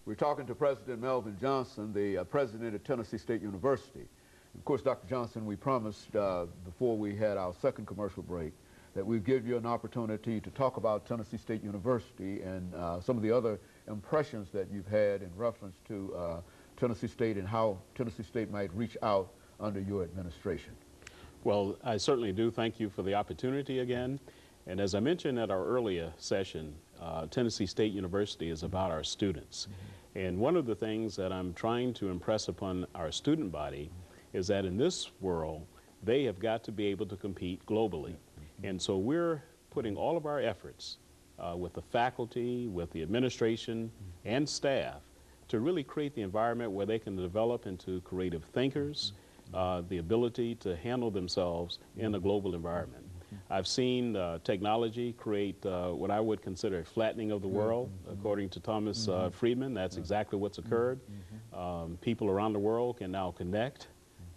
We're talking to President Melvin Johnson, the president of Tennessee State University. Of course, Dr. Johnson, we promised before we had our second commercial break that we'd give you an opportunity to talk about Tennessee State University and some of the other impressions that you've had in reference to Tennessee State and how Tennessee State might reach out under your administration. Well, I certainly do thank you for the opportunity again. And as I mentioned at our earlier session, Tennessee State University is about our students. And one of the things that I'm trying to impress upon our student body is that in this world, they have got to be able to compete globally. And so we're putting all of our efforts with the faculty, with the administration, and staff to really create the environment where they can develop into creative thinkers, the ability to handle themselves in a global environment. I've seen technology create what I would consider a flattening of the world. According to Thomas Friedman, that's exactly what's occurred. People around the world can now connect,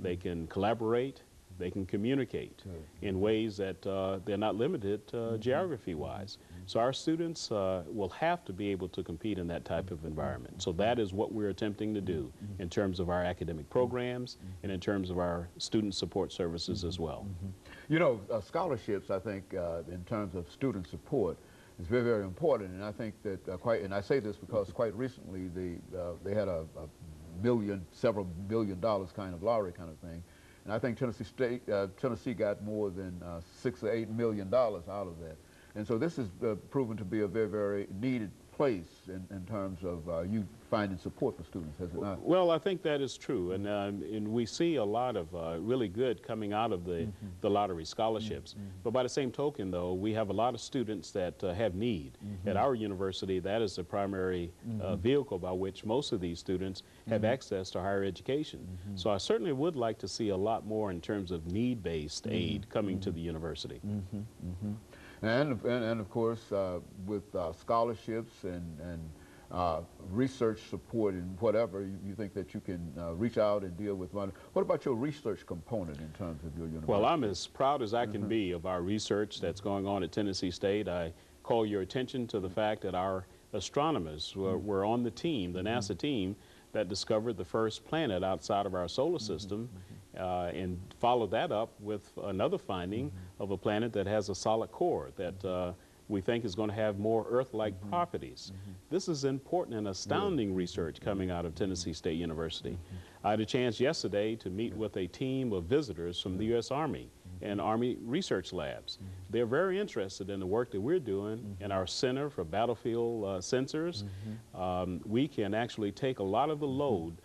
they can collaborate, they can communicate in ways that they're not limited geography-wise. So our students will have to be able to compete in that type of environment. So that is what we're attempting to do in terms of our academic programs and in terms of our student support services as well. You know, scholarships, I think, in terms of student support is very, very important. And I think that and I say this because quite recently they had a several $1 billion kind of lottery kind of thing. And I think Tennessee got more than $6 or $8 million out of that. And so this has proven to be a very, very needed place in terms of you finding support for students, has it not? Well, I think that is true. And we see a lot of really good coming out of the lottery scholarships. But by the same token, though, we have a lot of students that have need. At our university, that is the primary vehicle by which most of these students have access to higher education. So I certainly would like to see a lot more in terms of need-based aid coming to the university. And of course, with scholarships and research support and whatever, you think that you can reach out and deal with money. What about your research component in terms of your university? Well, I'm as proud as I can be of our research that's going on at Tennessee State. I call your attention to the fact that our astronomers were on the team, the NASA team, that discovered the first planet outside of our solar system, and followed that up with another finding of a planet that has a solid core that we think is going to have more Earth-like properties. This is important and astounding research coming out of Tennessee State University. I had a chance yesterday to meet with a team of visitors from the U.S. Army and Army research labs. They're very interested in the work that we're doing in our Center for Battlefield Sensors. We can actually take a lot of the load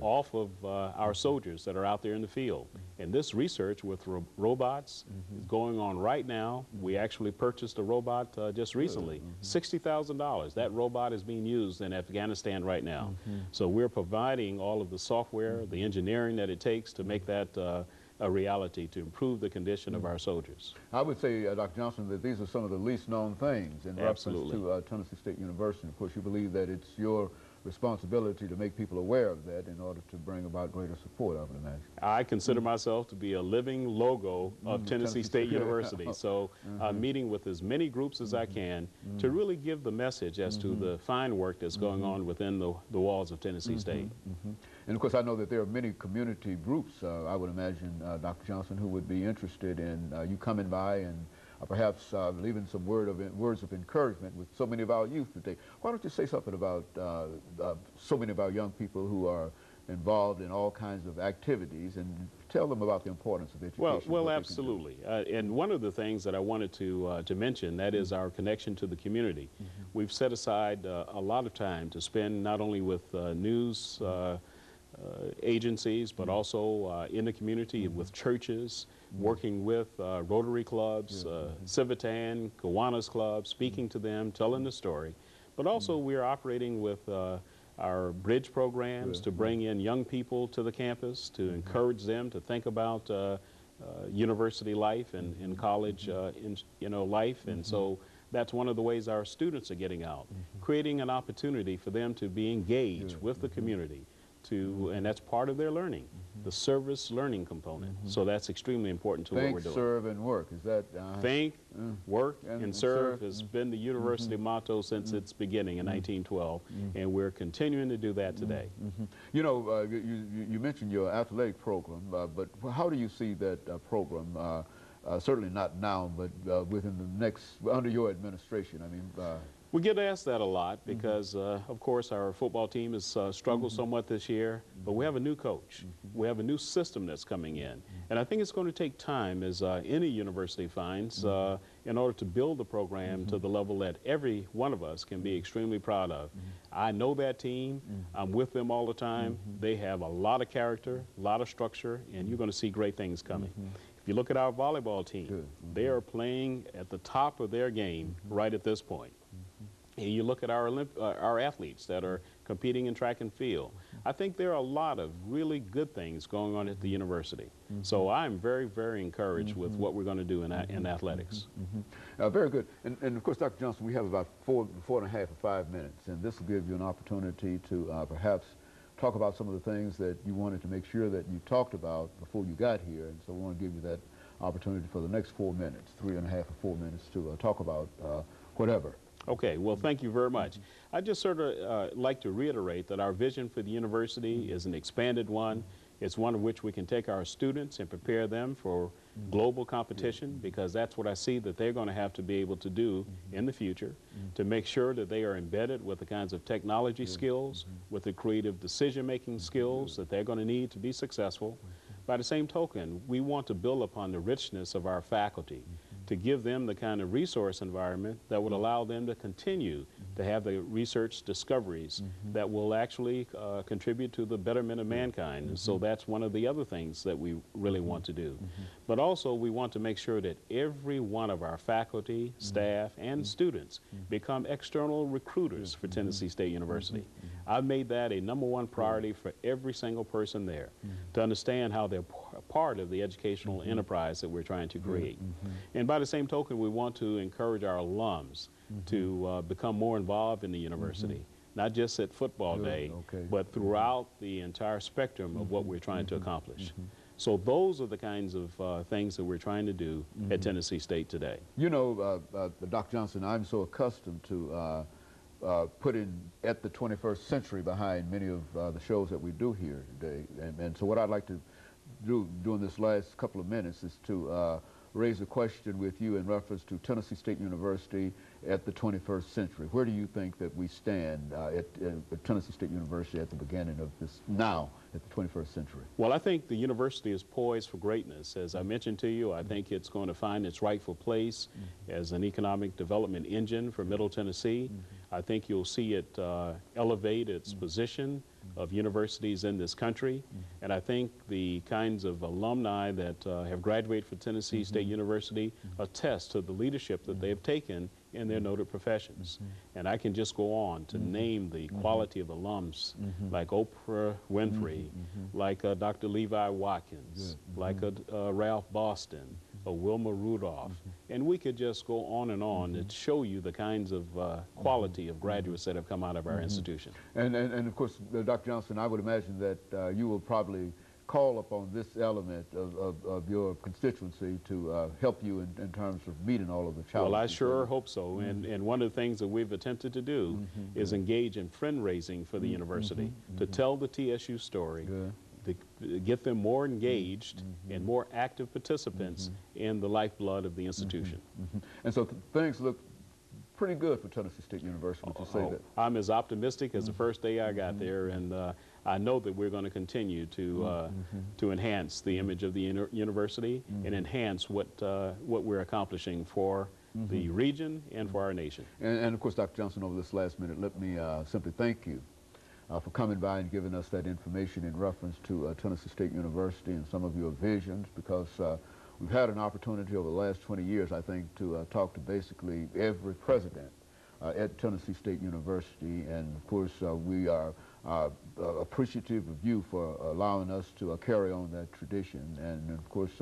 off of our soldiers that are out there in the field. And this research with robots is going on right now. We actually purchased a robot just recently, $60,000. That robot is being used in Afghanistan right now. So we're providing all of the software, the engineering that it takes to make that a reality, to improve the condition of our soldiers. I would say, Dr. Johnson, that these are some of the least known things in reference to Tennessee State University. Of course, you believe that it's your responsibility to make people aware of that in order to bring about greater support, I would imagine. I consider myself to be a living logo of Tennessee State University. So I'm meeting with as many groups as I can to really give the message as to the fine work that's going on within the walls of Tennessee State. And of course, I know that there are many community groups, I would imagine, Dr. Johnson, who would be interested in you coming by and perhaps leaving some words of encouragement with so many of our youth today. Why don't you say something about so many of our young people who are involved in all kinds of activities and tell them about the importance of education? Well, absolutely. And one of the things that I wanted to mention, that is our connection to the community. We've set aside a lot of time to spend not only with news agencies, but also in the community with churches, working with Rotary clubs, Civitan, Kiwanis clubs, speaking to them, telling the story. But also we're operating with our bridge programs to bring in young people to the campus, to encourage them to think about university life and college life. And so that's one of the ways our students are getting out, creating an opportunity for them to be engaged with the community, to, and that's part of their learning, the service learning component. So that's extremely important to what we're doing. Think, serve, and work. Is that? Think, work, and serve has Mm-hmm. been the university motto since its beginning in 1912, and we're continuing to do that today. You know, you mentioned your athletic program, but how do you see that program? Certainly not now, but within the next, under your administration. I mean, we get asked that a lot because, of course, our football team has struggled somewhat this year, but we have a new coach. We have a new system that's coming in. And I think it's going to take time, as any university finds, in order to build the program to the level that every one of us can be extremely proud of. I know that team. I'm with them all the time. They have a lot of character, a lot of structure, and you're going to see great things coming. If you look at our volleyball team, they are playing at the top of their game right at this point. And you look at our athletes that are competing in track and field. I think there are a lot of really good things going on at the university. So I'm very, very encouraged with what we're going to do in athletics. Very good. And of course, Dr. Johnson, we have about four and a half or 5 minutes, and this will give you an opportunity to perhaps talk about some of the things that you wanted to make sure that you talked about before you got here. And so we want to give you that opportunity for the next 4 minutes, 3.5 or 4 minutes, to talk about whatever. Okay, well, thank you very much. I just sort of like to reiterate that our vision for the university is an expanded one. It's one of which we can take our students and prepare them for global competition, because that's what I see that they're going to have to be able to do in the future, to make sure that they are embedded with the kinds of technology skills, with the creative decision-making skills that they're going to need to be successful. By the same token, we want to build upon the richness of our faculty, to give them the kind of resource environment that would allow them to continue to have the research discoveries that will actually contribute to the betterment of mankind. And so that's one of the other things that we really want to do. But also we want to make sure that every one of our faculty, staff, and students become external recruiters for Tennessee State University. I've made that a #1 priority for every single person there, to understand how they're part of the educational enterprise that we're trying to create. And by the same token, we want to encourage our alums to become more involved in the university, not just at football day, but throughout the entire spectrum of what we're trying to accomplish. So those are the kinds of things that we're trying to do at Tennessee State today. You know, Dr. Johnson, I'm so accustomed to putting at the 21st century behind many of the shows that we do here today. And so what I'd like to do during this last couple of minutes is to raise a question with you in reference to Tennessee State University at the 21st century. Where do you think that we stand at Tennessee State University at the beginning of this, now at the 21st century? Well, I think the university is poised for greatness. As I mentioned to you, I think it's going to find its rightful place as an economic development engine for Middle Tennessee. I think you'll see it elevate its position of universities in this country. And I think the kinds of alumni that have graduated from Tennessee State University attest to the leadership that they've taken in their noted professions. And I can just go on to name the quality of alums like Oprah Winfrey, like Dr. Levi Watkins, like Ralph Boston, Wilma Rudolph. And we could just go on and show you the kinds of quality of graduates that have come out of our institution. And of course, Dr. Johnson, I would imagine that you will probably call upon this element of your constituency to help you in terms of meeting all of the challenges. Well, I sure hope so. And one of the things that we've attempted to do is engage in friend raising for the university, to tell the TSU story, to get them more engaged and more active participants in the lifeblood of the institution. And so things look pretty good for Tennessee State University, to say that. I'm as optimistic as the first day I got there, and I know that we're going to continue to enhance the image of the university and enhance what we're accomplishing for the region and for our nation. And of course, Dr. Johnson, over this last minute, let me simply thank you for coming by and giving us that information in reference to Tennessee State University and some of your visions, because we've had an opportunity over the last 20 years, I think, to talk to basically every president at Tennessee State University. And of course, we are appreciative of you for allowing us to carry on that tradition. And of course,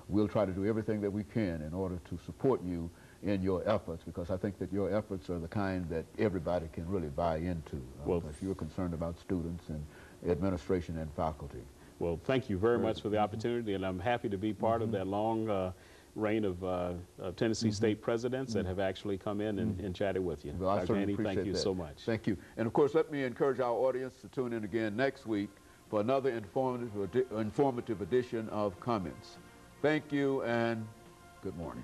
we'll try to do everything that we can in order to support you in your efforts, because I think that your efforts are the kind that everybody can really buy into. Well, if you're concerned about students and administration and faculty. Well, thank you very much for the opportunity, and I'm happy to be part of that long reign of Tennessee State presidents that have actually come in and chatted with you. Well, I Dr. certainly Haney, appreciate thank you that. so much. Thank you. And of course, let me encourage our audience to tune in again next week for another informative edition of Comments. Thank you and good morning.